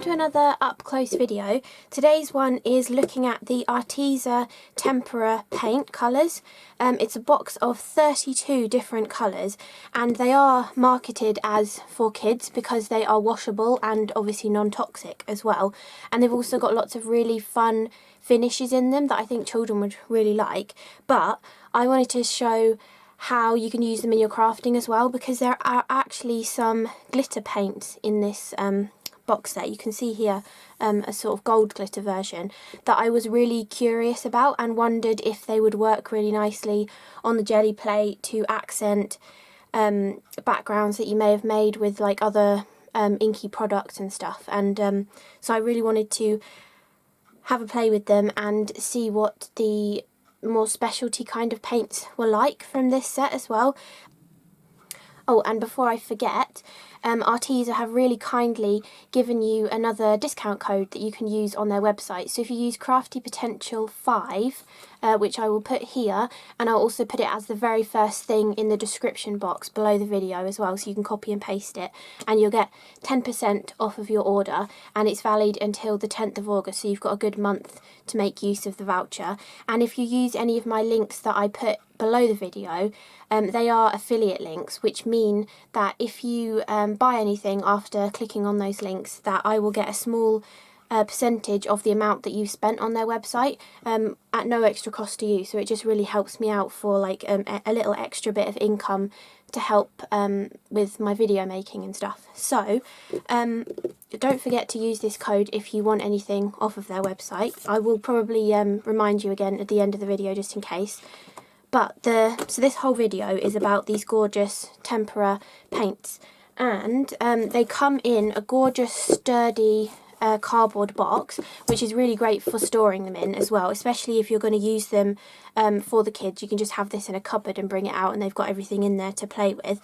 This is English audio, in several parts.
to another up close video. Today's one is looking at the Arteza Tempera Paint colours. It's a box of 32 different colours and they are marketed as for kids because they are washable and obviously non-toxic as well. And they've also got lots of really fun finishes in them that I think children would really like. But I wanted to show how you can use them in your crafting as well, because there are actually some glitter paints in this box set. You can see here a sort of gold glitter version that I was really curious about and wondered if they would work really nicely on the jelly plate to accent backgrounds that you may have made with like other inky products and stuff. And so I really wanted to have a play with them and see what the more specialty kind of paints were like from this set as well. Oh, and before I forget, Arteza have really kindly given you another discount code that you can use on their website. So if you use CRaFTi Potential 5, which I will put here, and I'll also put it as the very first thing in the description box below the video as well, so you can copy and paste it, and you'll get 10% off of your order, and it's valid until the 10th of August, so you've got a good month to make use of the voucher. And if you use any of my links that I put below the video, they are affiliate links, which mean that if you buy anything after clicking on those links, that I will get a small percentage of the amount that you've spent on their website at no extra cost to you. So it just really helps me out for like a little extra bit of income to help with my video making and stuff. So don't forget to use this code if you want anything off of their website. I will probably remind you again at the end of the video just in case. But so this whole video is about these gorgeous tempera paints, and they come in a gorgeous sturdy cardboard box, which is really great for storing them in as well, especially if you're going to use them for the kids. You can just have this in a cupboard and bring it out and they've got everything in there to play with.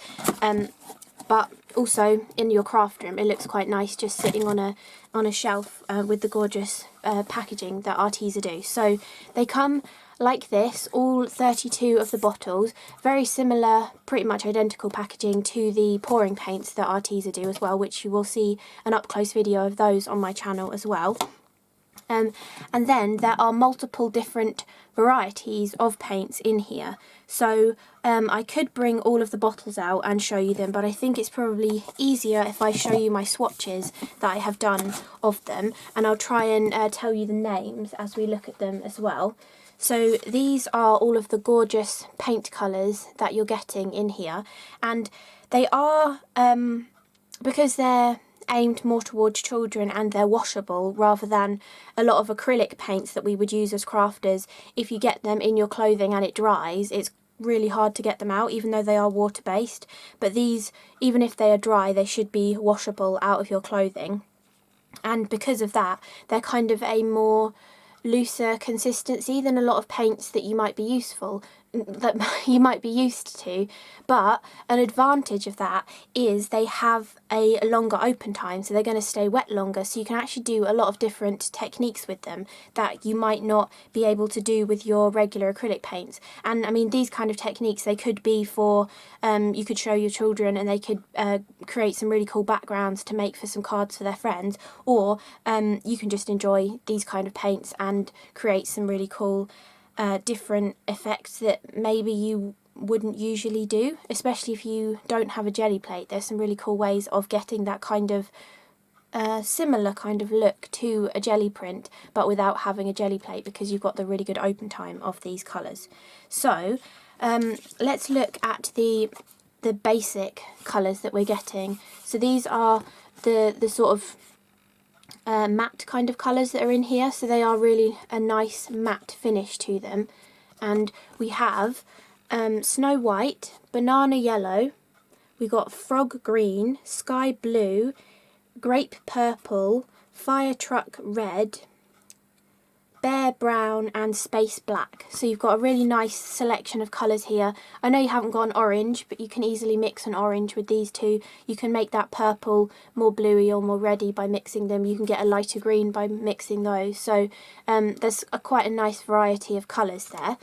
But also in your craft room it looks quite nice just sitting on a shelf with the gorgeous packaging that Arteza do. So they come like this, all 32 of the bottles, very similar, pretty much identical packaging to the pouring paints that Arteza do as well, which you will see an up close video of those on my channel as well. And then there are multiple different varieties of paints in here. So I could bring all of the bottles out and show you them, but I think it's probably easier if I show you my swatches that I have done of them, and I'll try and tell you the names as we look at them as well. So these are all of the gorgeous paint colours that you're getting in here, and they are, because they're aimed more towards children and they're washable rather than a lot of acrylic paints that we would use as crafters. If you get them in your clothing and it dries, it's really hard to get them out, even though they are water based. But these, even if they are dry, they should be washable out of your clothing, and because of that they're kind of a more looser consistency than a lot of paints that you might be used to. But an advantage of that is they have a longer open time, so they're going to stay wet longer, so you can actually do a lot of different techniques with them that you might not be able to do with your regular acrylic paints. And I mean, these kind of techniques, they could be for you could show your children and they could create some really cool backgrounds to make for some cards for their friends, or you can just enjoy these kind of paints and create some really cool different effects that maybe you wouldn't usually do, especially if you don't have a jelly plate. There's some really cool ways of getting that kind of similar kind of look to a jelly print, but without having a jelly plate, because you've got the really good open time of these colours. So let's look at the basic colours that we're getting. So these are the sort of matte kind of colours that are in here, so they are really a nice matte finish to them. And we have Snow White, Banana Yellow, we got Frog Green, Sky Blue, Grape Purple, Fire Truck Red, Bear Brown and Space Black. So you've got a really nice selection of colours here. I know you haven't got an orange, but you can easily mix an orange with these two. You can make that purple more bluey or more reddy by mixing them. You can get a lighter green by mixing those. So there's quite a nice variety of colours there.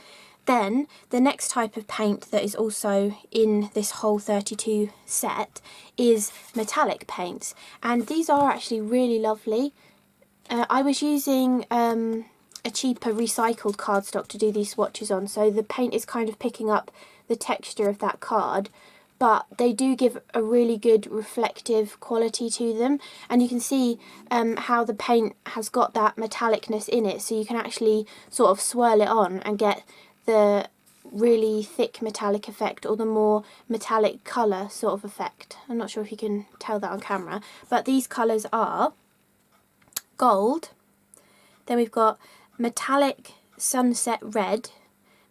Then the next type of paint that is also in this whole 32 set is metallic paints, and these are actually really lovely. I was using a cheaper recycled cardstock to do these swatches on, so the paint is kind of picking up the texture of that card, but they do give a really good reflective quality to them, and you can see how the paint has got that metallicness in it, so you can actually sort of swirl it on and get the really thick metallic effect, or the more metallic colour sort of effect. I'm not sure if you can tell that on camera, but these colours are gold, then we've got metallic sunset red,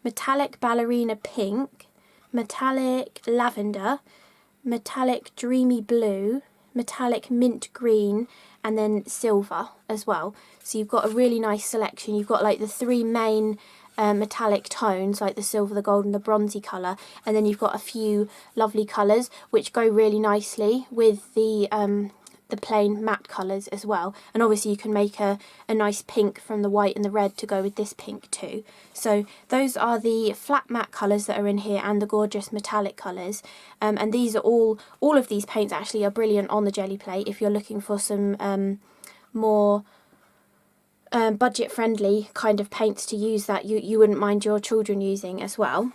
metallic ballerina pink, metallic lavender, metallic dreamy blue, metallic mint green, and then silver as well. So you've got a really nice selection. You've got like the three main metallic tones, like the silver, the gold and the bronzy colour, and then you've got a few lovely colours which go really nicely with the plain matte colours as well. And obviously you can make a nice pink from the white and the red to go with this pink too. So those are the flat matte colours that are in here, and the gorgeous metallic colours. And these are all of these paints actually are brilliant on the jelly plate if you're looking for some more budget friendly kind of paints to use that you wouldn't mind your children using as well.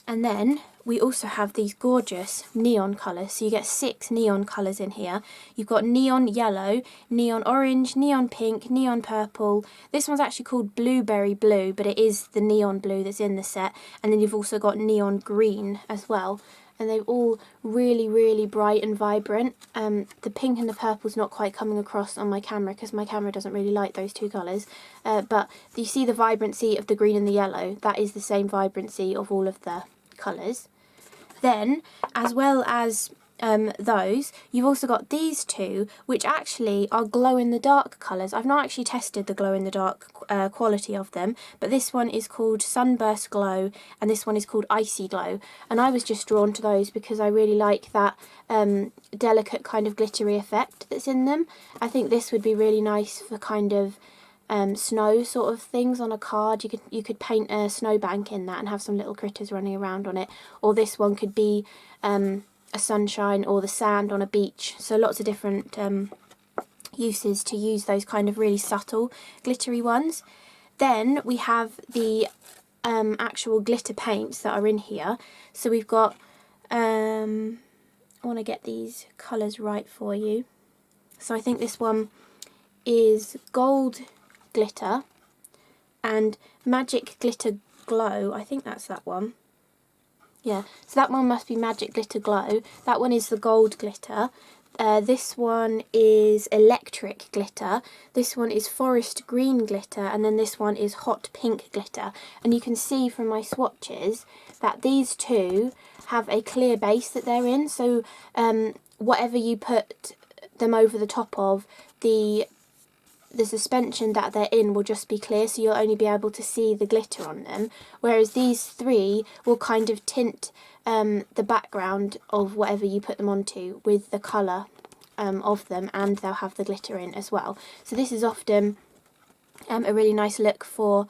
And then we also have these gorgeous neon colours. So you get 6 neon colours in here. You've got neon yellow, neon orange, neon pink, neon purple. This one's actually called blueberry blue, but it is the neon blue that's in the set. And then you've also got neon green as well. And they're all really, really bright and vibrant. The pink and the purple's not quite coming across on my camera because my camera doesn't really like those two colours. But you see the vibrancy of the green and the yellow. That is the same vibrancy of all of the colours. Then, as well as those, you've also got these two, which actually are glow-in-the-dark colours. I've not actually tested the glow-in-the-dark quality of them, but this one is called Sunburst Glow, and this one is called Icy Glow. And I was just drawn to those because I really like that delicate kind of glittery effect that's in them. I think this would be really nice for kind of snow sort of things on a card. You could paint a snowbank in that and have some little critters running around on it. Or this one could be a sunshine or the sand on a beach. So lots of different uses to use those kind of really subtle glittery ones. Then we have the actual glitter paints that are in here. So we've got, I want to get these colours right for you. So I think this one is Gold Glitter and Magic Glitter Glow. I think that's that one. Yeah, so that one must be Magic Glitter Glow. That one is the gold glitter. This one is Electric Glitter. This one is Forest Green Glitter. And then this one is Hot Pink Glitter. And you can see from my swatches that these two have a clear base that they're in. So whatever you put them over the top of, the suspension that they're in will just be clear, so you'll only be able to see the glitter on them, whereas these three will kind of tint the background of whatever you put them onto with the colour of them, and they'll have the glitter in as well. So this is often a really nice look for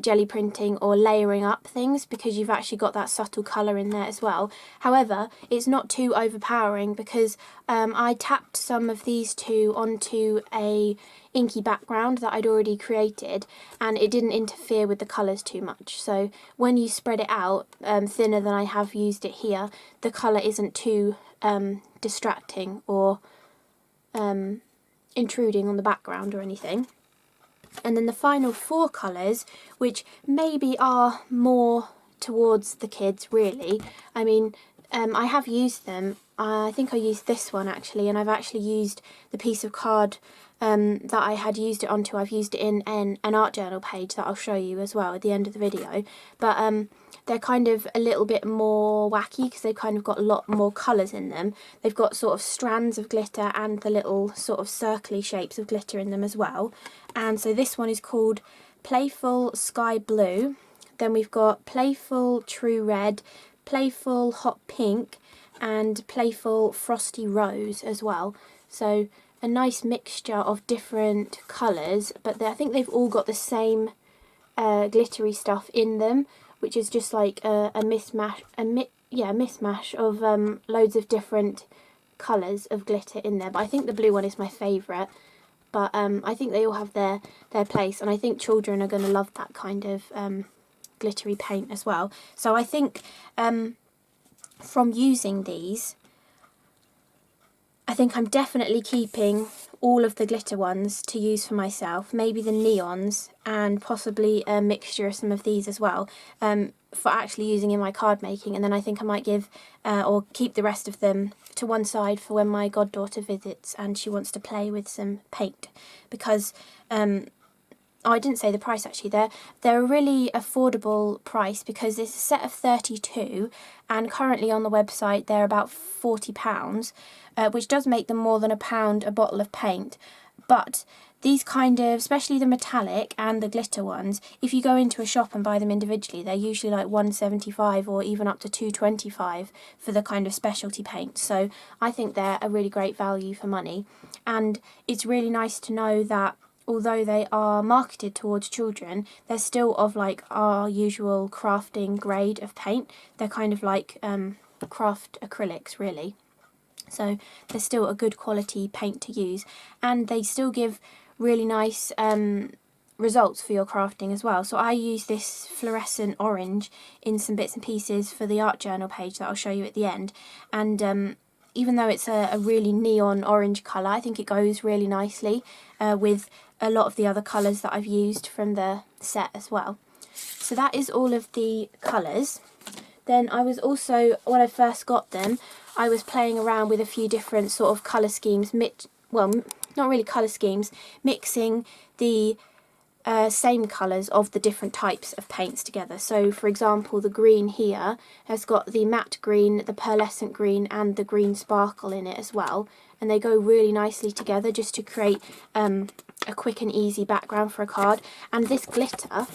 jelly printing or layering up things, because you've actually got that subtle colour in there as well. However, it's not too overpowering because I tapped some of these two onto a inky background that I'd already created, and it didn't interfere with the colours too much. So when you spread it out thinner than I have used it here, the colour isn't too distracting or intruding on the background or anything. And then the final 4 colours, which maybe are more towards the kids really. I mean, I have used them. I think I used this one actually, and I've actually used the piece of card that I had used it onto. I've used it in an art journal page that I'll show you as well at the end of the video. But they're kind of a little bit more wacky because they've kind of got a lot more colours in them. They've got sort of strands of glitter and the little sort of circly shapes of glitter in them as well. And so this one is called Playful Sky Blue. Then we've got Playful True Red, Playful Hot Pink, and Playful Frosty Rose as well. So a nice mixture of different colours, but I think they've all got the same glittery stuff in them, which is just like a mismatch, mismatch of loads of different colours of glitter in there. But I think the blue one is my favourite. But I think they all have their place, and I think children are going to love that kind of glittery paint as well. So I think from using these, I think I'm definitely keeping all of the glitter ones to use for myself, maybe the neons, and possibly a mixture of some of these as well, for actually using in my card making. And then I think I might give or keep the rest of them to one side for when my goddaughter visits and she wants to play with some paint, because I didn't say the price actually. They're a really affordable price, because it's a set of 32, and currently on the website they're about £40, which does make them more than £1 a bottle of paint. But these kind of, especially the metallic and the glitter ones, if you go into a shop and buy them individually, they're usually like £1.75 or even up to £2.25 for the kind of specialty paint. So I think they're a really great value for money, and it's really nice to know that although they are marketed towards children, they're still of like our usual crafting grade of paint. They're kind of like craft acrylics really. So they're still a good quality paint to use, and they still give really nice results for your crafting as well. So I use this fluorescent orange in some bits and pieces for the art journal page that I'll show you at the end, and even though it's a really neon orange colour, I think it goes really nicely with a lot of the other colours that I've used from the set as well. So that is all of the colours. Then I was also, when I first got them, I was playing around with a few different sort of colour schemes, well, not really colour schemes, mixing the same colours of the different types of paints together. So for example, the green here has got the matte green, the pearlescent green and the green sparkle in it as well, and they go really nicely together just to create a quick and easy background for a card. And this glitter,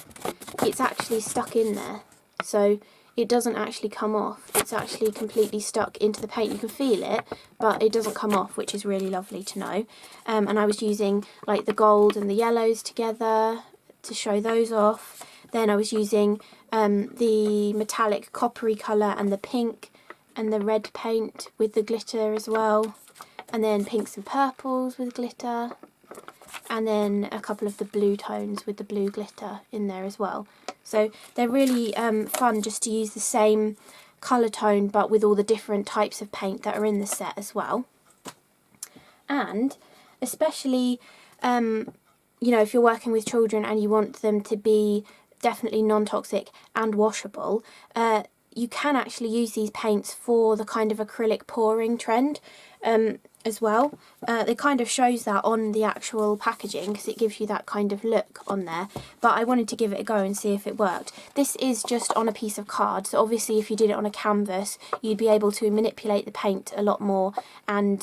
it's actually stuck in there, so it doesn't actually come off. It's actually completely stuck into the paint. You can feel it, but it doesn't come off, which is really lovely to know. And I was using like the gold and the yellows together to show those off. Then I was using the metallic coppery colour and the pink and the red paint with the glitter as well. And then pinks and purples with glitter. And then a couple of the blue tones with the blue glitter in there as well. So they're really fun just to use the same colour tone but with all the different types of paint that are in the set as well. And especially, you know, if you're working with children and you want them to be definitely non-toxic and washable, you can actually use these paints for the kind of acrylic pouring trend as well. It kind of shows that on the actual packaging because it gives you that kind of look on there, but I wanted to give it a go and see if it worked. This is just on a piece of card, so obviously if you did it on a canvas you'd be able to manipulate the paint a lot more and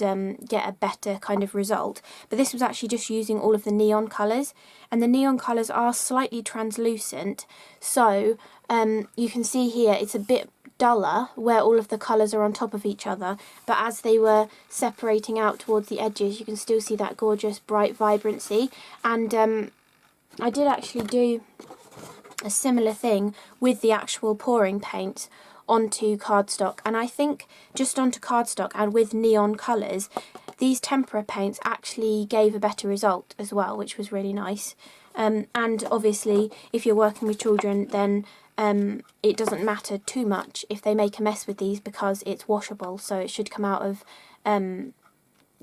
get a better kind of result. But this was actually just using all of the neon colours, and the neon colours are slightly translucent, so you can see here it's a bit duller where all of the colours are on top of each other, but as they were separating out towards the edges you can still see that gorgeous bright vibrancy. And I did actually do a similar thing with the actual pouring paint onto cardstock, and I think just onto cardstock and with neon colours these tempera paints actually gave a better result as well, which was really nice. And obviously if you're working with children then it doesn't matter too much if they make a mess with these because it's washable, so it should come out of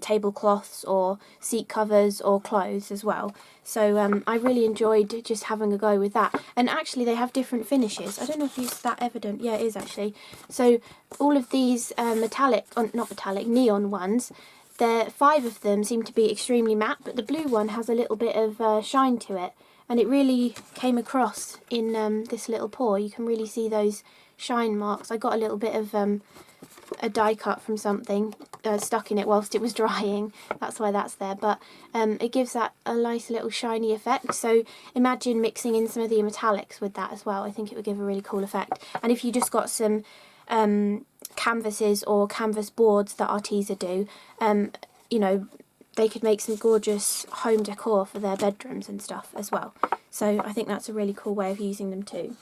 tablecloths or seat covers or clothes as well. So I really enjoyed just having a go with that. And actually they have different finishes. I don't know if it's that evident. Yeah, it is actually. So all of these neon ones, 5 of them seem to be extremely matte, but the blue one has a little bit of shine to it. And it really came across in this little pour. You can really see those shine marks. I got a little bit of a die cut from something stuck in it whilst it was drying. That's why that's there. But it gives that a nice little shiny effect. So imagine mixing in some of the metallics with that as well. I think it would give a really cool effect. And if you just got some canvases or canvas boards that Arteza do, you know, they could make some gorgeous home decor for their bedrooms and stuff as well. So I think that's a really cool way of using them too.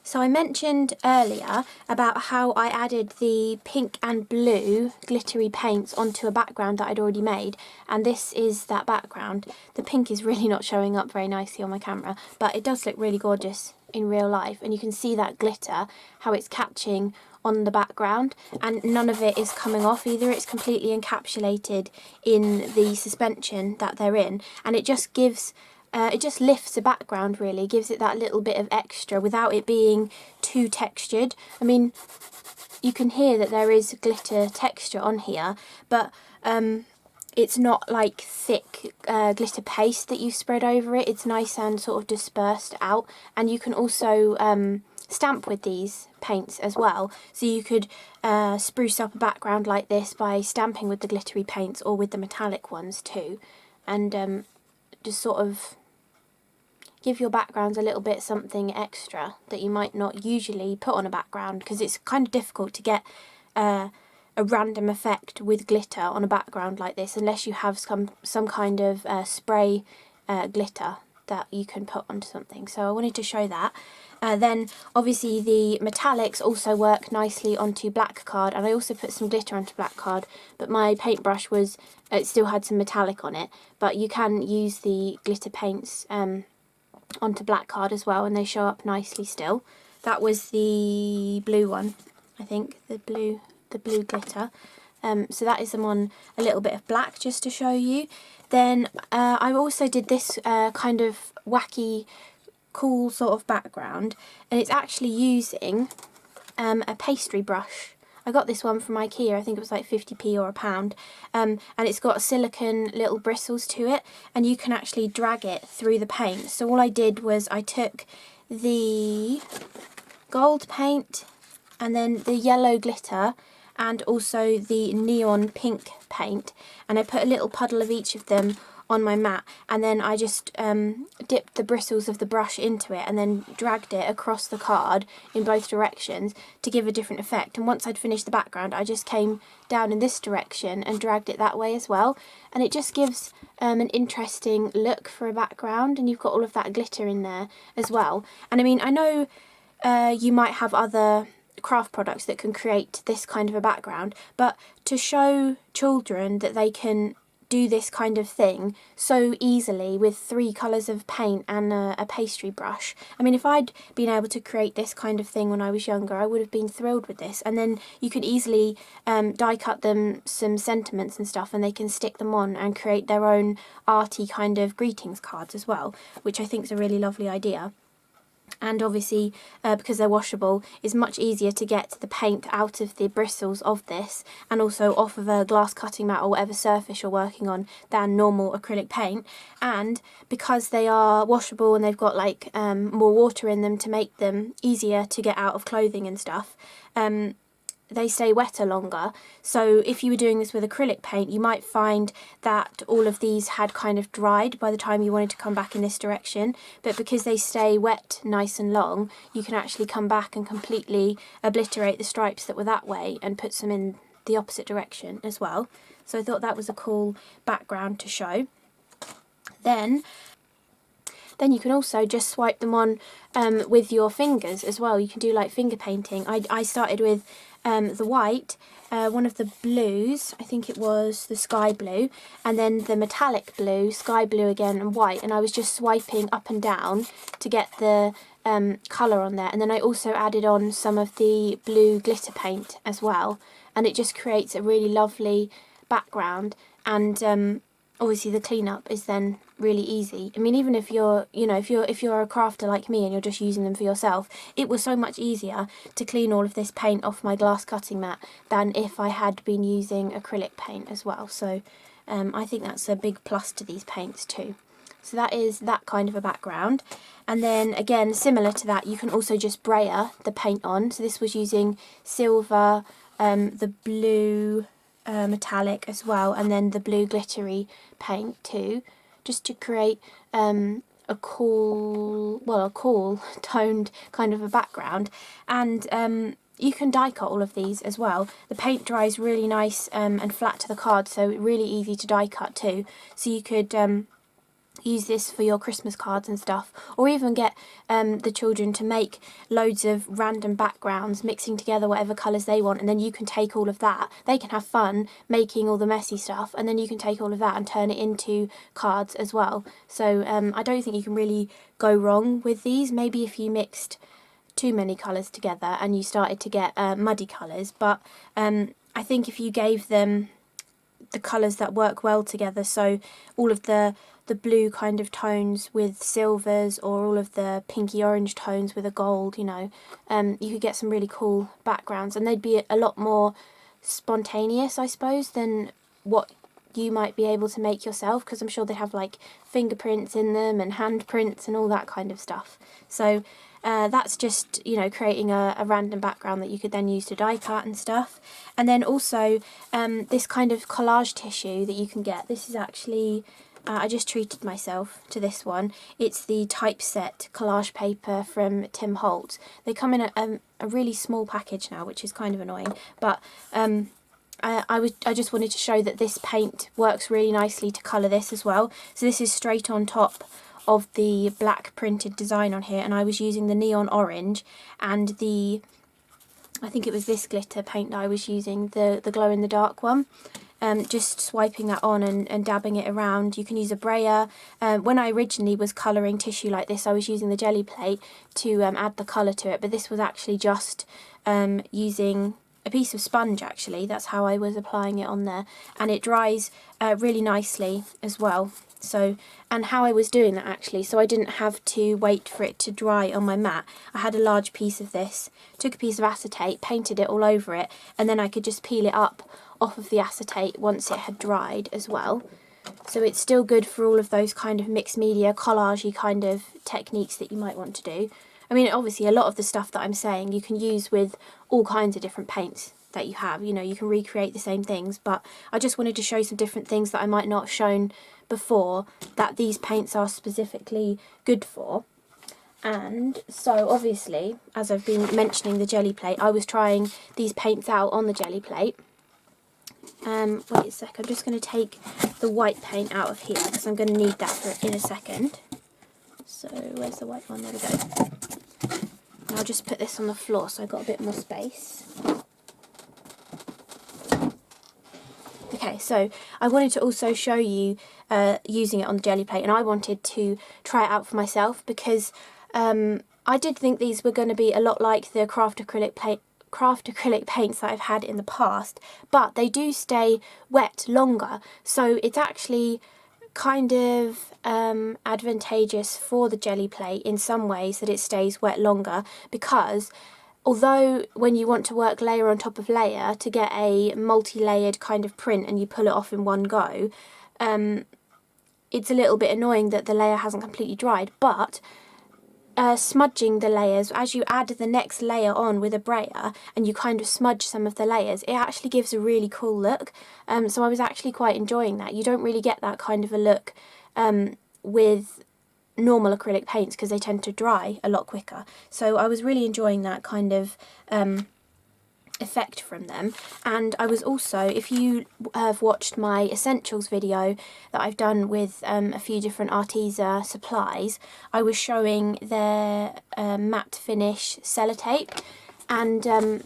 So I mentioned earlier about how I added the pink and blue glittery paints onto a background that I'd already made, and this is that background. The pink is really not showing up very nicely on my camera, but it does look really gorgeous in real life, and you can see that glitter, how it's catching on the background, and none of it is coming off either. It's completely encapsulated in the suspension that they're in, and it just gives it just lifts the background, really, gives it that little bit of extra without it being too textured. I mean, you can hear that there is glitter texture on here, but it's not like thick glitter paste that you've spread over it. It's nice and sort of dispersed out, and you can also stamp with these paints as well. So you could spruce up a background like this by stamping with the glittery paints or with the metallic ones too, and just sort of give your backgrounds a little bit something extra that you might not usually put on a background, because it's kind of difficult to get a random effect with glitter on a background like this unless you have some kind of spray glitter that you can put onto something. So I wanted to show that. Then obviously the metallics also work nicely onto black card, and I also put some glitter onto black card, but my paintbrush was, it still had some metallic on it, but you can use the glitter paints onto black card as well, and they show up nicely still. That was the blue one, I think, the blue glitter. So that is them on a little bit of black just to show you. Then I also did this kind of wacky, cool sort of background, and it's actually using a pastry brush. I got this one from Ikea, I think it was like 50p or £1, and it's got silicone little bristles to it, and you can actually drag it through the paint. So all I did was I took the gold paint and then the yellow glitter and also the neon pink paint, and I put a little puddle of each of them on my mat, and then I just dipped the bristles of the brush into it and then dragged it across the card in both directions to give a different effect. And once I'd finished the background, I just came down in this direction and dragged it that way as well, and it just gives an interesting look for a background, and you've got all of that glitter in there as well. And I mean, I know you might have other craft products that can create this kind of a background, but to show children that they can do this kind of thing so easily with 3 colours of paint and a pastry brush. I mean, if I'd been able to create this kind of thing when I was younger, I would have been thrilled with this. And then you could easily die cut them some sentiments and stuff, and they can stick them on and create their own arty kind of greetings cards as well, which I think is a really lovely idea. And obviously, because they're washable, it's much easier to get the paint out of the bristles of this and also off of a glass cutting mat or whatever surface you're working on than normal acrylic paint. And because they are washable and they've got like more water in them to make them easier to get out of clothing and stuff, they stay wetter longer. So if you were doing this with acrylic paint, you might find that all of these had kind of dried by the time you wanted to come back in this direction, but because they stay wet nice and long, you can actually come back and completely obliterate the stripes that were that way and put some in the opposite direction as well. So I thought that was a cool background to show. Then you can also just swipe them on with your fingers as well. You can do like finger painting. I started with the white, one of the blues, I think it was the sky blue, and then the metallic blue, sky blue again, and white, and I was just swiping up and down to get the colour on there. And then I also added on some of the blue glitter paint as well, and it just creates a really lovely background. And obviously the cleanup is then really easy. I mean, even if you're, you know, if you're a crafter like me and you're just using them for yourself, it was so much easier to clean all of this paint off my glass cutting mat than if I had been using acrylic paint as well. So I think that's a big plus to these paints too. So that is that kind of a background. And then again, similar to that, you can also just brayer the paint on. So this was using silver, the blue metallic as well, and then the blue glittery paint too, just to create a cool toned kind of a background. And you can die cut all of these as well. The paint dries really nice and flat to the card, so really easy to die cut too. So you could use this for your Christmas cards and stuff, or even get the children to make loads of random backgrounds, mixing together whatever colours they want, and then you can take all of that. They can have fun making all the messy stuff, and then you can take all of that and turn it into cards as well. So I don't think you can really go wrong with these. Maybe if you mixed too many colours together and you started to get muddy colours, but I think if you gave them the colours that work well together, so all of the blue kind of tones with silvers, or all of the pinky orange tones with a gold, you know, you could get some really cool backgrounds, and they'd be a lot more spontaneous, I suppose, than what you might be able to make yourself, because I'm sure they have like fingerprints in them and handprints and all that kind of stuff. So that's just, you know, creating a random background that you could then use to die cut and stuff. And then also this kind of collage tissue that you can get. This is actually, I just treated myself to this one. It's the Typeset collage paper from Tim Holtz. They come in a really small package now, which is kind of annoying, but I just wanted to show that this paint works really nicely to colour this as well. So this is straight on top of the black printed design on here, and I was using the neon orange and I think it was this glitter paint that I was using, the glow in the dark one. Just swiping that on and dabbing it around. You can use a brayer. When I originally was colouring tissue like this, I was using the jelly plate to add the colour to it, but this was actually just using a piece of sponge actually. That's how I was applying it on there, and it dries really nicely as well. So, and how I was doing that actually, so I didn't have to wait for it to dry on my mat. I had a large piece of this, took a piece of acetate, painted it all over it, and then I could just peel it up off of the acetate once it had dried as well. So it's still good for all of those kind of mixed media, collage-y kind of techniques that you might want to do. I mean, obviously a lot of the stuff that I'm saying you can use with all kinds of different paints that you have. You know, you can recreate the same things, but I just wanted to show some different things that I might not have shown before that these paints are specifically good for. And so obviously, as I've been mentioning the jelly plate, I was trying these paints out on the jelly plate. Wait a sec, I'm just going to take the white paint out of here because I'm going to need that in a second. So where's the white one? There we go. And I'll just put this on the floor so I've got a bit more space. Okay, so I wanted to also show you using it on the jelly plate, and I wanted to try it out for myself because I did think these were going to be a lot like the craft acrylic paints that I've had in the past, but they do stay wet longer, so it's actually kind of advantageous for the jelly plate in some ways that it stays wet longer, because although when you want to work layer on top of layer to get a multi-layered kind of print and you pull it off in one go, it's a little bit annoying that the layer hasn't completely dried, but smudging the layers, as you add the next layer on with a brayer and you kind of smudge some of the layers, it actually gives a really cool look. So I was actually quite enjoying that. You don't really get that kind of a look with normal acrylic paints because they tend to dry a lot quicker. So I was really enjoying that kind of effect from them. And I was also, if you have watched my essentials video that I've done with a few different Arteza supplies, I was showing their matte finish sellotape, and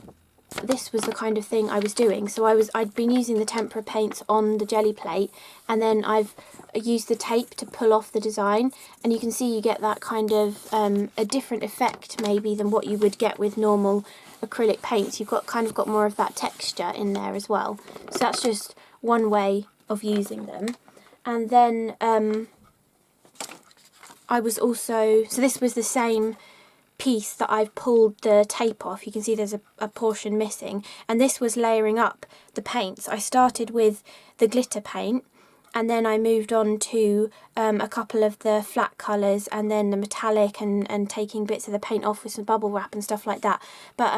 this was the kind of thing I was doing. So I'd been using the tempera paints on the jelly plate, and then I've used the tape to pull off the design, and you can see you get that kind of a different effect maybe than what you would get with normal acrylic paints. You've got more of that texture in there as well. So that's just one way of using them. And then I was also, so this was the same piece that I've pulled the tape off. You can see there's a portion missing, and this was layering up the paints. I started with the glitter paint, and then I moved on to a couple of the flat colours, and then the metallic, and taking bits of the paint off with some bubble wrap and stuff like that. But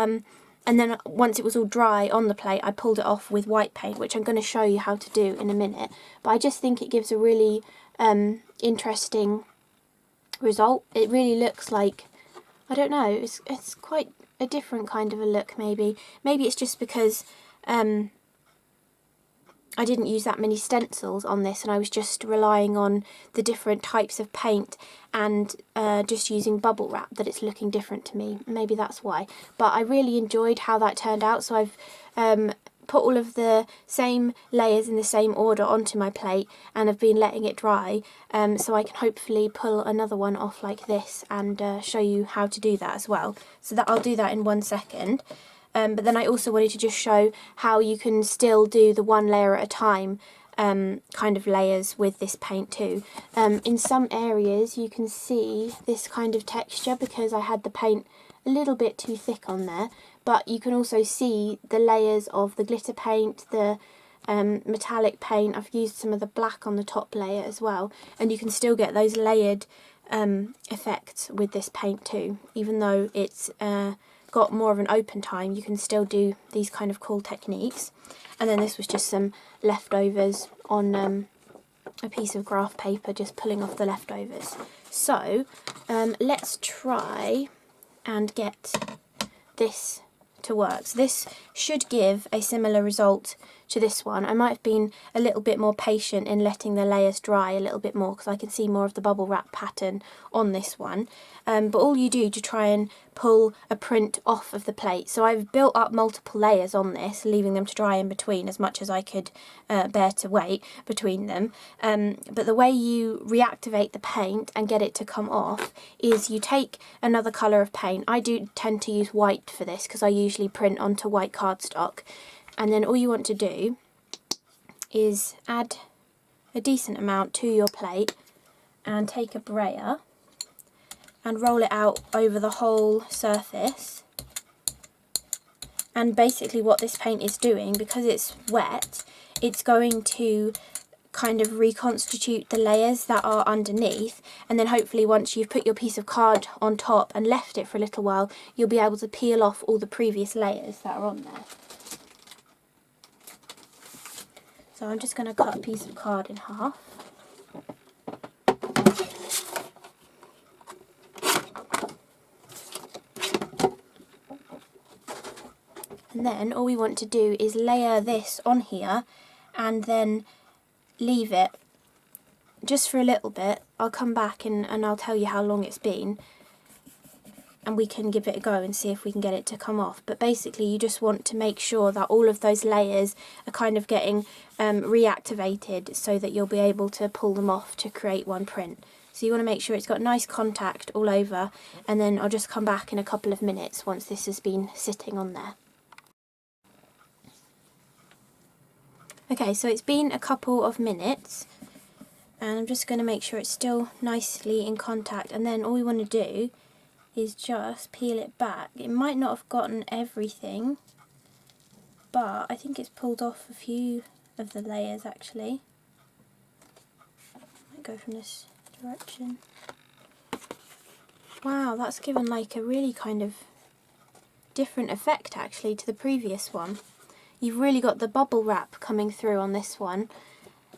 and then once it was all dry on the plate, I pulled it off with white paint, which I'm going to show you how to do in a minute. But I just think it gives a really interesting result. It really looks like, I don't know, it's quite a different kind of a look maybe. Maybe it's just because I didn't use that many stencils on this, and I was just relying on the different types of paint and just using bubble wrap, that it's looking different to me. Maybe that's why. But I really enjoyed how that turned out, so I've put all of the same layers in the same order onto my plate and have been letting it dry, so I can hopefully pull another one off like this and show you how to do that as well. So that I'll do that in 1 second. But then I also wanted to just show how you can still do the one layer at a time kind of layers with this paint too. In some areas you can see this kind of texture because I had the paint a little bit too thick on there, but you can also see the layers of the glitter paint, the metallic paint. I've used some of the black on the top layer as well, and you can still get those layered effects with this paint too. Even though it's got more of an open time, you can still do these kind of cool techniques. And then this was just some leftovers on a piece of graph paper, just pulling off the leftovers. So let's try and get this to work. So this should give a similar result to this one. I might have been a little bit more patient in letting the layers dry a little bit more because I can see more of the bubble wrap pattern on this one. But all you do to try and pull a print off of the plate. So I've built up multiple layers on this, leaving them to dry in between as much as I could bear to wait between them. But the way you reactivate the paint and get it to come off is you take another colour of paint. I do tend to use white for this because I usually print onto white cardstock. And then all you want to do is add a decent amount to your plate and take a brayer and roll it out over the whole surface. And basically what this paint is doing, because it's wet, it's going to kind of reconstitute the layers that are underneath, and then hopefully once you've put your piece of card on top and left it for a little while, you'll be able to peel off all the previous layers that are on there. So I'm just going to cut a piece of card in half. And then all we want to do is layer this on here and then leave it just for a little bit. I'll come back and I'll tell you how long it's been, and we can give it a go and see if we can get it to come off. But basically you just want to make sure that all of those layers are kind of getting reactivated so that you'll be able to pull them off to create one print. So you want to make sure it's got nice contact all over, and then I'll just come back in a couple of minutes once this has been sitting on there. Okay, so it's been a couple of minutes and I'm just going to make sure it's still nicely in contact, and then all we want to do is just peel it back. It might not have gotten everything, but I think it's pulled off a few of the layers actually. Might go from this direction. Wow, that's given like a really kind of different effect actually to the previous one. You've really got the bubble wrap coming through on this one.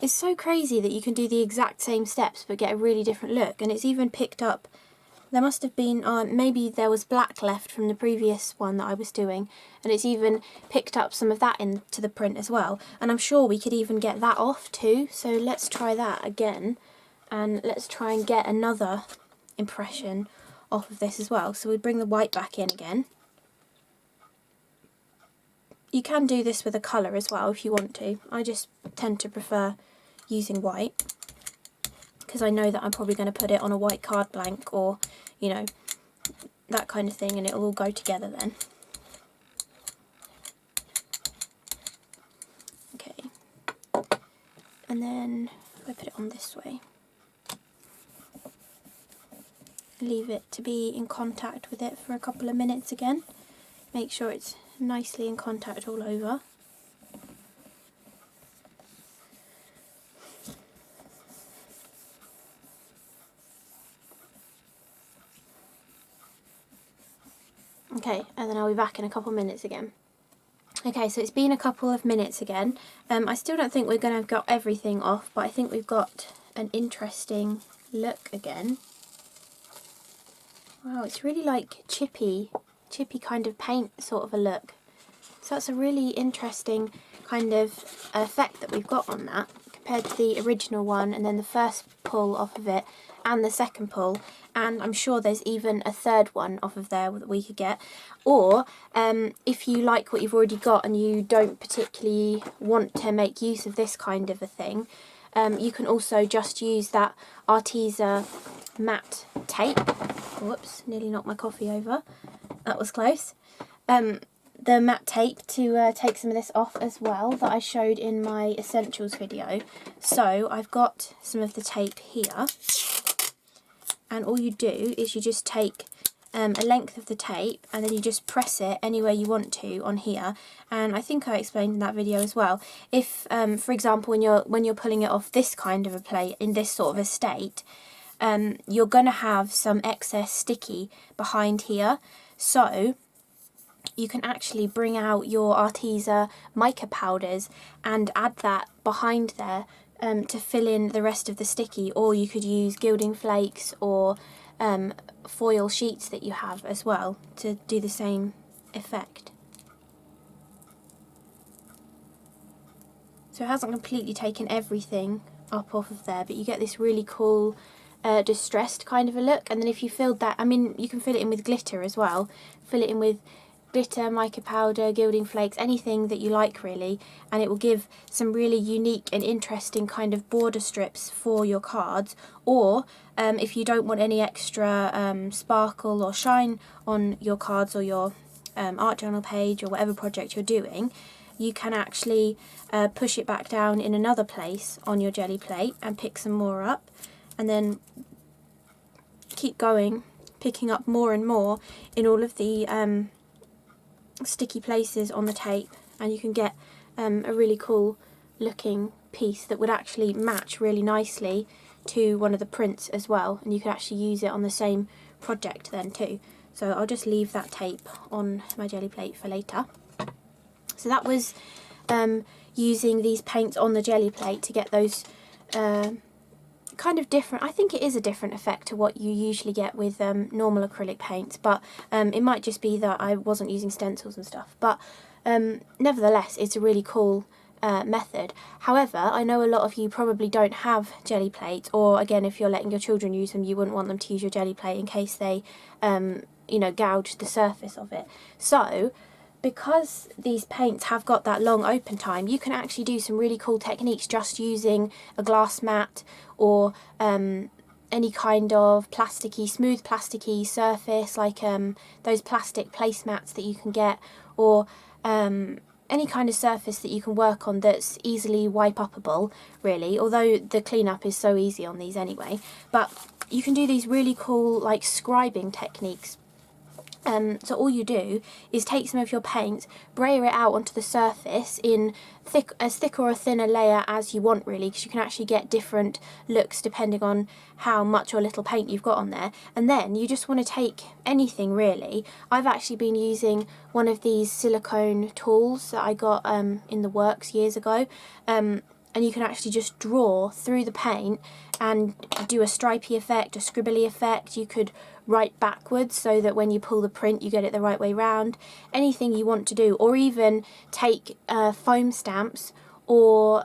It's so crazy that you can do the exact same steps but get a really different look, and it's even picked up. There must have been, maybe there was black left from the previous one that I was doing, and it's even picked up some of that into the print as well. And I'm sure we could even get that off too, so let's try that again, and let's try and get another impression off of this as well. So we bring the white back in again. You can do this with a colour as well if you want to. I just tend to prefer using white because I know that I'm probably going to put it on a white card blank or, you know, that kind of thing, and it'll all go together then. Okay, and then if I put it on this way, leave it to be in contact with it for a couple of minutes again. Make sure it's nicely in contact all over. Okay, and then I'll be back in a couple of minutes again. Okay, so it's been a couple of minutes again. I still don't think we're going to have got everything off, but I think we've got an interesting look again. Wow, it's really like chippy kind of paint sort of a look. So that's a really interesting kind of effect that we've got on that compared to the original one, and then the first pull off of it and the second pull, and I'm sure there's even a third one off of there that we could get. Or if you like what you've already got and you don't particularly want to make use of this kind of a thing, you can also just use that Arteza matte tape. Whoops, nearly knocked my coffee over. That was close. The matte tape to take some of this off as well, that I showed in my essentials video. So I've got some of the tape here, and all you do is you just take a length of the tape and then you just press it anywhere you want to on here. And I think I explained in that video as well, if for example when you're pulling it off this kind of a plate in this sort of a state, you're going to have some excess sticky behind here, so you can actually bring out your Arteza mica powders and add that behind there to fill in the rest of the sticky, or you could use gilding flakes or foil sheets that you have as well to do the same effect. So it hasn't completely taken everything up off of there, but you get this really cool distressed kind of a look. And then if you filled that, I mean, you can fill it in with glitter as well, fill it in with glitter, mica powder, gilding flakes, anything that you like really, and it will give some really unique and interesting kind of border strips for your cards. Or if you don't want any extra sparkle or shine on your cards or your art journal page or whatever project you're doing, you can actually push it back down in another place on your jelly plate and pick some more up, and then keep going, picking up more and more in all of the sticky places on the tape, and you can get a really cool looking piece that would actually match really nicely to one of the prints as well, and you could actually use it on the same project then too. So I'll just leave that tape on my jelly plate for later. So that was using these paints on the jelly plate to get those kind of different, I think it is a different effect to what you usually get with normal acrylic paints, but it might just be that I wasn't using stencils and stuff, but nevertheless it's a really cool method. However, I know a lot of you probably don't have jelly plates, or again, if you're letting your children use them, you wouldn't want them to use your jelly plate in case they you know, gouge the surface of it. So because these paints have got that long open time, you can actually do some really cool techniques just using a glass mat or any kind of plasticky, smooth plasticky surface, like those plastic placemats that you can get, or any kind of surface that you can work on that's easily wipe-upable, really, although the cleanup is so easy on these anyway. But you can do these really cool, like, scribing techniques. So all you do is take some of your paint, brayer it out onto the surface in as thick or a thinner layer as you want really, because you can actually get different looks depending on how much or little paint you've got on there. And then you just want to take anything really. I've actually been using one of these silicone tools that I got in the works years ago, and you can actually just draw through the paint and do a stripy effect, a scribbly effect. You could write backwards so that when you pull the print you get it the right way round. Anything you want to do, or even take foam stamps or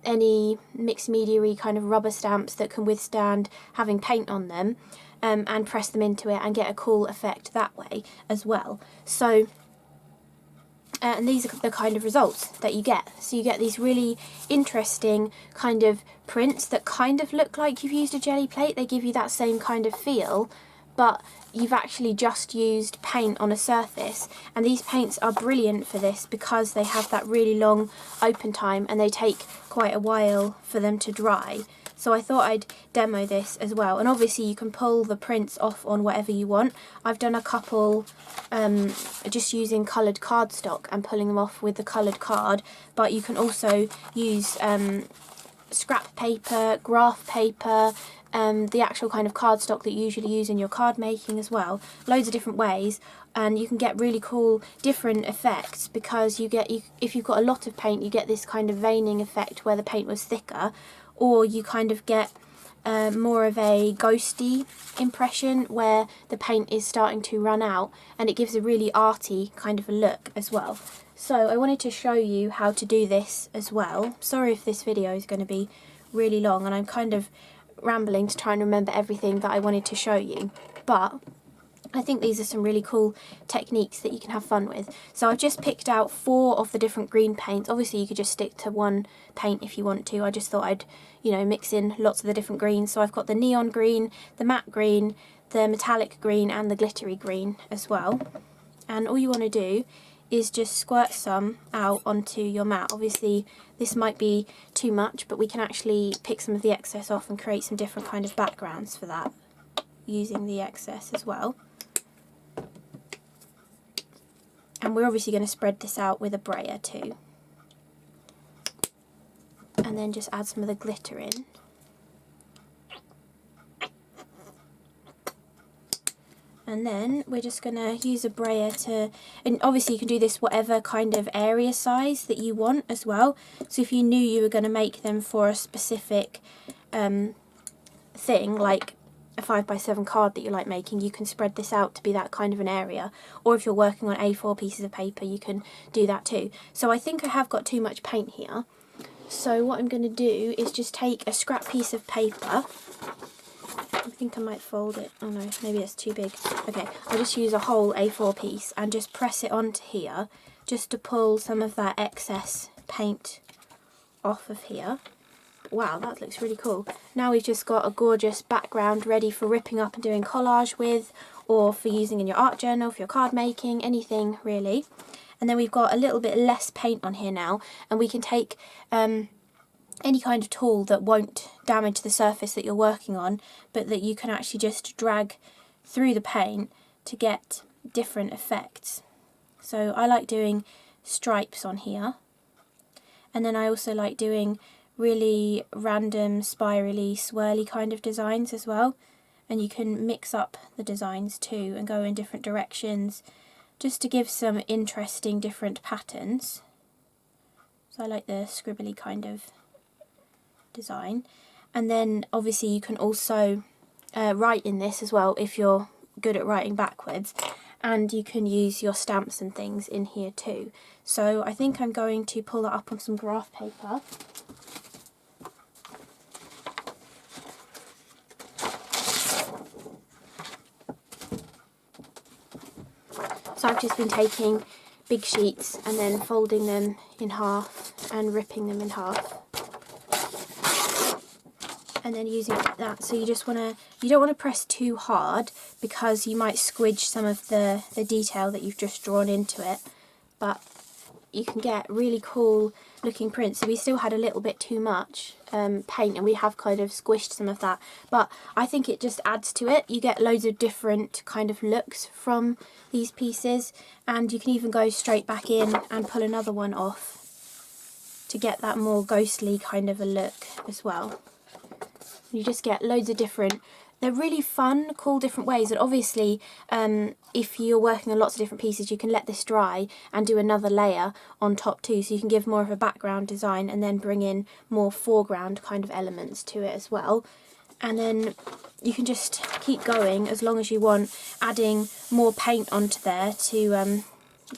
any mixed media-y kind of rubber stamps that can withstand having paint on them, and press them into it and get a cool effect that way as well. So and these are the kind of results that you get. So you get these really interesting kind of prints that kind of look like you've used a jelly plate. They give you that same kind of feel, but you've actually just used paint on a surface. And these paints are brilliant for this because they have that really long open time and they take quite a while for them to dry. So I thought I'd demo this as well. And obviously you can pull the prints off on whatever you want. I've done a couple just using coloured cardstock and pulling them off with the coloured card, but you can also use scrap paper, graph paper, the actual kind of cardstock that you usually use in your card making as well. Loads of different ways, and you can get really cool different effects because you get, if you've got a lot of paint, you get this kind of veining effect where the paint was thicker, or you kind of get more of a ghosty impression where the paint is starting to run out, and it gives a really arty kind of a look as well. So I wanted to show you how to do this as well. Sorry if this video is going to be really long and I'm kind of rambling to try and remember everything that I wanted to show you, but I think these are some really cool techniques that you can have fun with. So I've just picked out 4 of the different green paints. Obviously you could just stick to one paint if you want to. I just thought I'd, you know, mix in lots of the different greens. So I've got the neon green, the matte green, the metallic green and the glittery green as well. And all you want to do is just squirt some out onto your mat. Obviously this might be too much, but we can actually pick some of the excess off and create some different kind of backgrounds for that using the excess as well. And we're obviously going to spread this out with a brayer too. And then just add some of the glitter in. And then we're just going to use a brayer to, and obviously you can do this whatever kind of area size that you want as well. So if you knew you were going to make them for a specific thing, like a 5x7 card that you like making, you can spread this out to be that kind of an area. Or if you're working on A4 pieces of paper, you can do that too. So I think I have got too much paint here. So what I'm going to do is just take a scrap piece of paper. I think I might fold it. Oh no, maybe it's too big. Okay, I'll just use a whole A4 piece and just press it onto here just to pull some of that excess paint off of here. Wow, that looks really cool. Now we've just got a gorgeous background ready for ripping up and doing collage with, or for using in your art journal, for your card making, anything really. And then we've got a little bit less paint on here now, and we can take any kind of tool that won't damage the surface that you're working on, but that you can actually just drag through the paint to get different effects. So I like doing stripes on here, and then I also like doing really random spirally swirly kind of designs as well, and you can mix up the designs too and go in different directions just to give some interesting different patterns. So I like the scribbly kind of design. And then obviously you can also write in this as well if you're good at writing backwards, and you can use your stamps and things in here too. So I think I'm going to pull that up on some graph paper. So I've just been taking big sheets and then folding them in half and ripping them in half, and then using it like that. So you don't want to press too hard because you might squidge some of the detail that you've just drawn into it, but you can get really cool looking prints. So we still had a little bit too much paint, and we have kind of squished some of that, but I think it just adds to it. You get loads of different kind of looks from these pieces, and you can even go straight back in and pull another one off to get that more ghostly kind of a look as well. You just get loads of different, they're really fun, cool different ways. And obviously if you're working on lots of different pieces, you can let this dry and do another layer on top too, so you can give more of a background design and then bring in more foreground kind of elements to it as well. And then you can just keep going as long as you want, adding more paint onto there to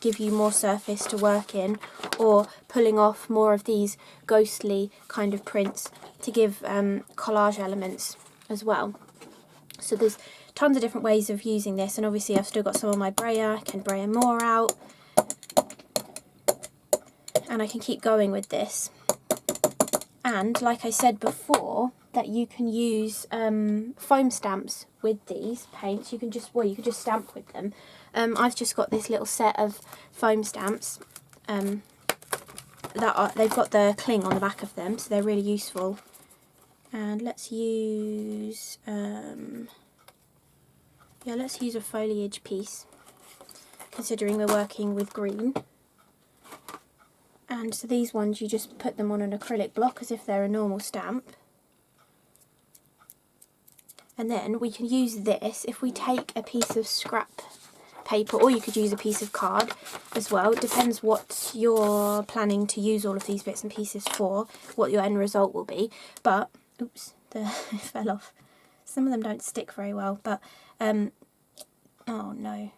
give you more surface to work in, or pulling off more of these ghostly kind of prints to give collage elements as well. So there's tons of different ways of using this, and obviously I've still got some on my brayer. I can brayer more out, and I can keep going with this. And like I said before, that you can use foam stamps with these paints. You can just stamp with them. I've just got this little set of foam stamps they've got the cling on the back of them, so they're really useful. And let's use let's use a foliage piece, considering we're working with green. And so these ones, you just put them on an acrylic block as if they're a normal stamp. And then we can use this if we take a piece of scrap paper, or you could use a piece of card as well. It depends what you're planning to use all of these bits and pieces for, what your end result will be. But oops, it fell off. Some of them don't stick very well, but oh no,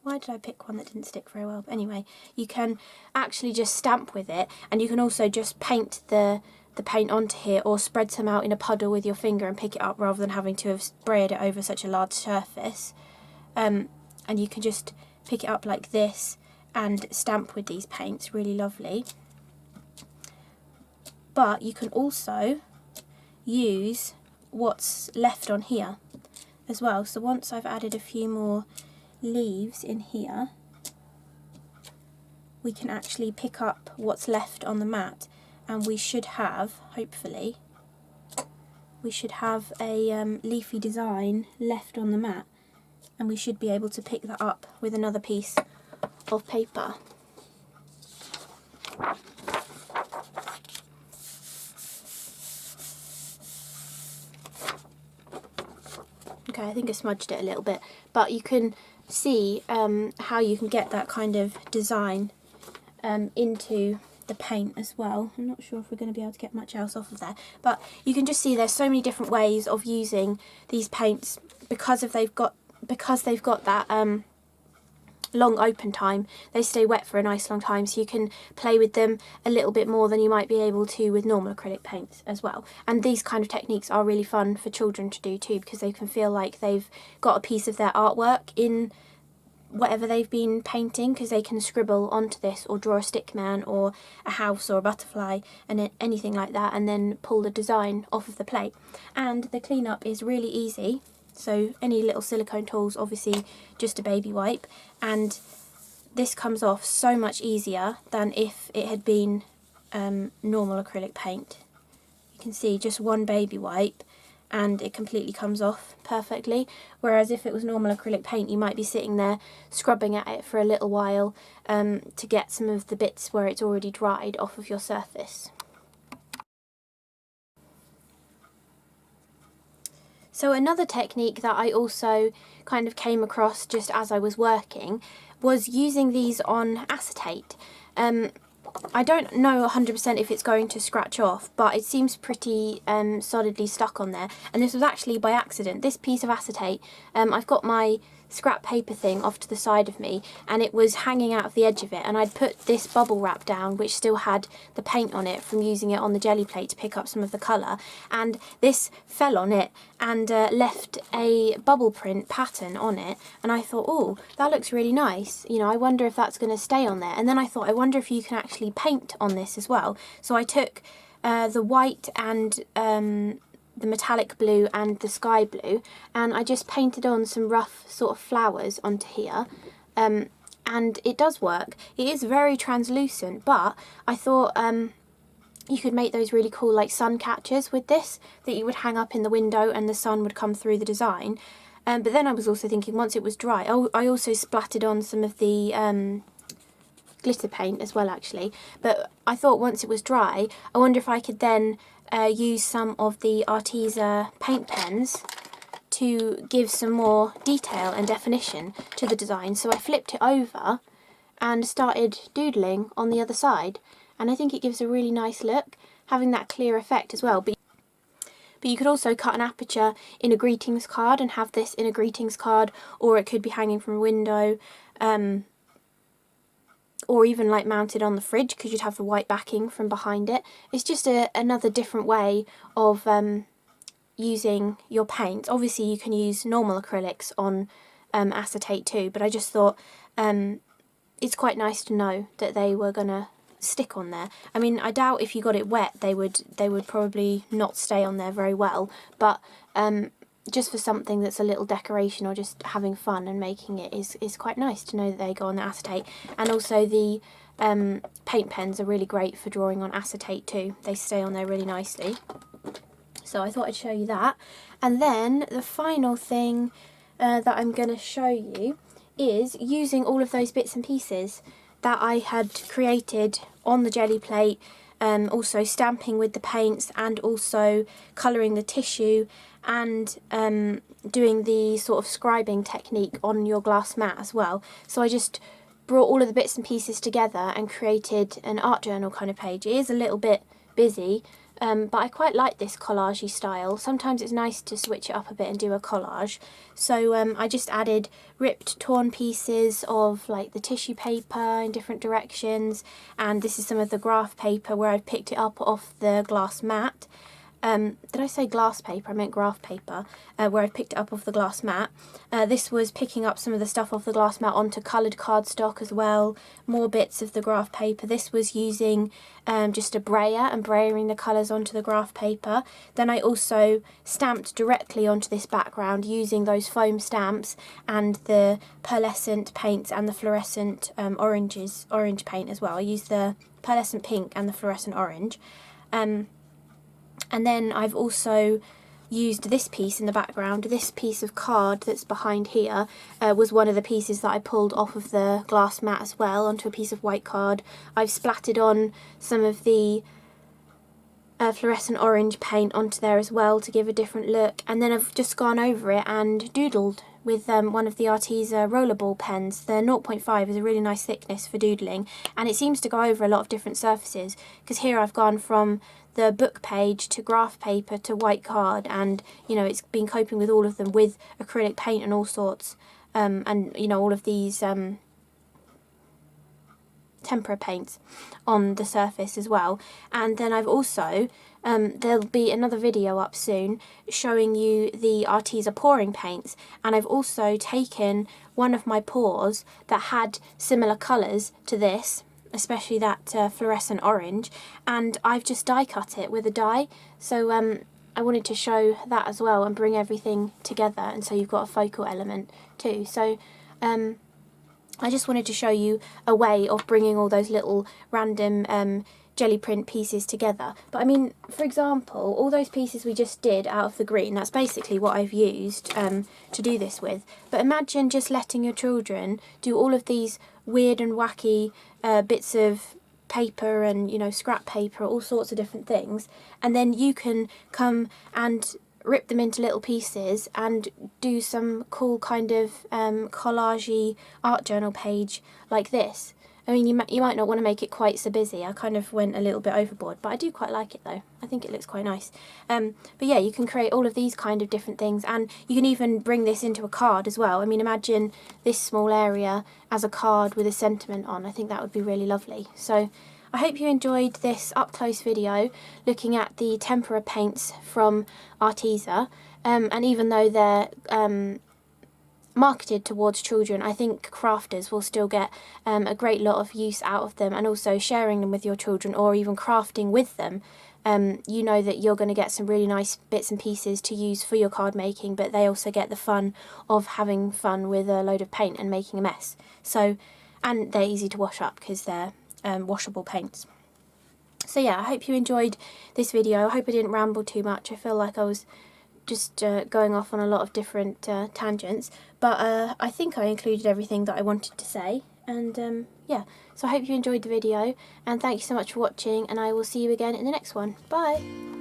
Why did I pick one that didn't stick very well? But anyway, you can actually just stamp with it, and you can also just paint the paint onto here, or spread some out in a puddle with your finger and pick it up rather than having to have sprayed it over such a large surface. And you can just pick it up like this and stamp with these paints, really lovely. But you can also use what's left on here as well. So once I've added a few more leaves in here, we can actually pick up what's left on the mat, and we should have, hopefully, we should have a leafy design left on the mat, and we should be able to pick that up with another piece of paper. Okay, I think I smudged it a little bit, but you can see how you can get that kind of design into the paint as well. I'm not sure if we're going to be able to get much else off of there, but you can just see there's so many different ways of using these paints because they've got that long open time. They stay wet for a nice long time, so you can play with them a little bit more than you might be able to with normal acrylic paints as well. And these kind of techniques are really fun for children to do too, because they can feel like they've got a piece of their artwork in whatever they've been painting, because they can scribble onto this or draw a stick man or a house or a butterfly and anything like that, and then pull the design off of the plate. And the cleanup is really easy, so any little silicone tools, obviously just a baby wipe, and this comes off so much easier than if it had been normal acrylic paint. You can see just one baby wipe and it completely comes off perfectly, whereas if it was normal acrylic paint you might be sitting there scrubbing at it for a little while to get some of the bits where it's already dried off of your surface. So another technique that I also kind of came across just as I was working was using these on acetate. I don't know 100% if it's going to scratch off, but it seems pretty solidly stuck on there. And this was actually by accident. This piece of acetate, I've got my scrap paper thing off to the side of me, and it was hanging out of the edge of it, and I'd put this bubble wrap down which still had the paint on it from using it on the jelly plate to pick up some of the colour, and this fell on it and left a bubble print pattern on it, and I thought, oh, that looks really nice, you know, I wonder if that's going to stay on there. And then I thought, I wonder if you can actually paint on this as well. So I took the white and the metallic blue and the sky blue, and I just painted on some rough sort of flowers onto here, and it does work. It is very translucent, but I thought you could make those really cool like sun catchers with this that you would hang up in the window and the sun would come through the design. But then I was also thinking, once it was dry, I also splattered on some of the glitter paint as well actually, but I thought once it was dry, I wonder if I could then use some of the Arteza paint pens to give some more detail and definition to the design. So I flipped it over and started doodling on the other side, and I think it gives a really nice look, having that clear effect as well. But you could also cut an aperture in a greetings card and have this in a greetings card, or it could be hanging from a window, or even like mounted on the fridge because you'd have the white backing from behind it. It's just another different way of using your paint. Obviously you can use normal acrylics on acetate too, but I just thought it's quite nice to know that they were gonna stick on there. I mean, I doubt if you got it wet they would probably not stay on there very well, but just for something that's a little decoration or just having fun and making it is quite nice to know that they go on the acetate. And also the paint pens are really great for drawing on acetate too. They stay on there really nicely. So I thought I'd show you that. And then the final thing that I'm going to show you is using all of those bits and pieces that I had created on the jelly plate, also stamping with the paints and also colouring the tissue, and doing the sort of scribing technique on your glass mat as well. So I just brought all of the bits and pieces together and created an art journal kind of page. It is a little bit busy, but I quite like this collage-y style. Sometimes it's nice to switch it up a bit and do a collage. So I just added ripped, torn pieces of like the tissue paper in different directions, and this is some of the graph paper where I've picked it up off the glass mat. Did I say glass paper? I meant graph paper, where I picked it up off the glass mat. This was picking up some of the stuff off the glass mat onto coloured cardstock as well, more bits of the graph paper. This was using just a brayer and brayering the colours onto the graph paper. Then I also stamped directly onto this background using those foam stamps and the pearlescent paints and the fluorescent orange paint as well. I used the pearlescent pink and the fluorescent orange. And then I've also used this piece in the background. This piece of card that's behind here was one of the pieces that I pulled off of the glass mat as well onto a piece of white card. I've splattered on some of the fluorescent orange paint onto there as well to give a different look, and then I've just gone over it and doodled with one of the Arteza rollerball pens. The 0.5 is a really nice thickness for doodling, and it seems to go over a lot of different surfaces, because here I've gone from the book page to graph paper to white card, and you know, it's been coping with all of them with acrylic paint and all sorts, and you know, all of these tempera paints on the surface as well. And then I've also there'll be another video up soon showing you the Arteza pouring paints, and I've also taken one of my pours that had similar colours to this, especially that fluorescent orange, and I've just die cut it with a die. So I wanted to show that as well and bring everything together, and so you've got a focal element too. So I just wanted to show you a way of bringing all those little random jelly print pieces together. But I mean, for example, all those pieces we just did out of the green, that's basically what I've used to do this with. But imagine just letting your children do all of these weird and wacky bits of paper and, you know, scrap paper, all sorts of different things, and then you can come and rip them into little pieces and do some cool kind of collage-y art journal page like this. I mean, you might not want to make it quite so busy. I kind of went a little bit overboard, but I do quite like it though. I think it looks quite nice. But yeah, you can create all of these kind of different things, and you can even bring this into a card as well. I mean, imagine this small area as a card with a sentiment on. I think that would be really lovely. So I hope you enjoyed this up-close video looking at the tempera paints from Arteza, and even though they're marketed towards children, I think crafters will still get a great lot of use out of them, and also sharing them with your children or even crafting with them. You know that you're going to get some really nice bits and pieces to use for your card making, but they also get the fun of having fun with a load of paint and making a mess. So, and they're easy to wash up because they're washable paints. So yeah, I hope you enjoyed this video. I hope I didn't ramble too much. I feel like I was just going off on a lot of different tangents, but I think I included everything that I wanted to say, and yeah, so I hope you enjoyed the video, and thank you so much for watching, and I will see you again in the next one. Bye!